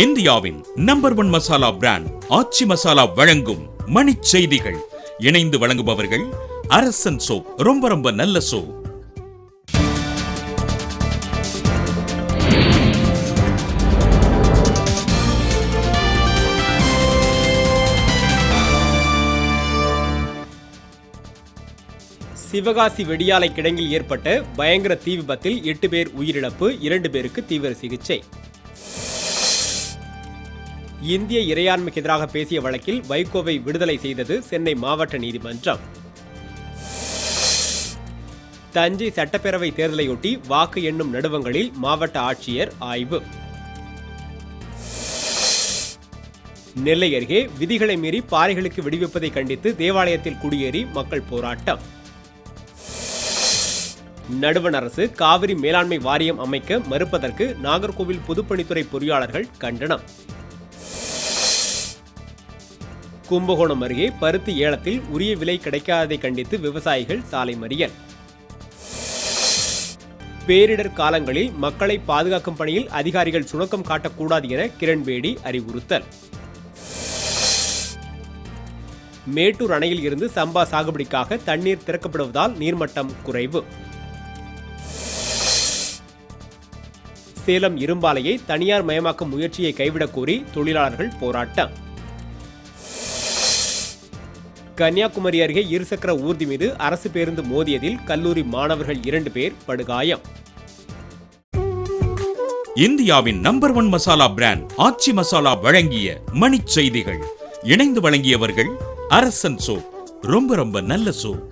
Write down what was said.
இந்தியாவின் number 1 masala brand ஆச்சி மசாலா வழங்கும் மணிச் செய்திகள். இணைந்து வழங்குபவர்கள் அரசன் சோப். ரொம்ப ரொம்ப நல்ல சோப். சிவகாசி வெடியாலை கிடங்கில் ஏற்பட்ட பயங்கர தீ விபத்தில் 8 பேர் உயிரிழப்பு, 2 பேருக்கு தீவிர சிகிச்சை. இந்திய இறையாண்மைக்கு எதிராக பேசிய வழக்கில் வைகோவை விடுதலை செய்தது சென்னை மாவட்ட நீதிமன்றம். தஞ்சை சட்டப்பேரவை தேர்தலையொட்டி வாக்கு எண்ணும் நடுவங்களில் மாவட்ட ஆட்சியர் ஆய்வு. நெல்லை அருகே விதிகளை மீறி பாறைகளுக்கு வெடிவிப்பதை கண்டித்து தேவாலயத்தில் குடியேறி மக்கள் போராட்டம். நடுவண் அரசு காவிரி மேலாண்மை வாரியம் அமைக்க மறுப்பதற்கு நாகர்கோவில் பொதுப்பணித்துறை பொறியாளர்கள் கண்டனம். கும்பகோணம் அருகே பருத்தி ஏலத்தில் உரிய விலை கிடைக்காததை கண்டித்து விவசாயிகள் சாலை மறியல். பேரிடர் காலங்களில் மக்களை பாதுகாக்கும் பணியில் அதிகாரிகள் சுணக்கம் காட்டக்கூடாது என கிரண்பேடி அறிவுறுத்தல். மேட்டூர் அணையில் இருந்து சம்பா சாகுபடிக்காக தண்ணீர் திறக்கப்படுவதால் நீர்மட்டம் குறைவு. சேலம் இரும்பாலையை தனியார் மயமாக்கும் முயற்சியை கைவிடக் கோரி தொழிலாளர்கள் போராட்டம். கன்னியாகுமரி அருகே இருசக்கர ஊர்தி மீது அரசு பேருந்து மோதியதில் கல்லூரி மாணவர்கள் 2 பேர் படுகாயம். இந்தியாவின் நம்பர் 1 மசாலா பிராண்ட் ஆச்சி மசாலா வழங்கிய மணிச் செய்திகள். இணைந்து வழங்கியவர்கள் அரசன் சோப். ரொம்ப ரொம்ப நல்ல சோப்.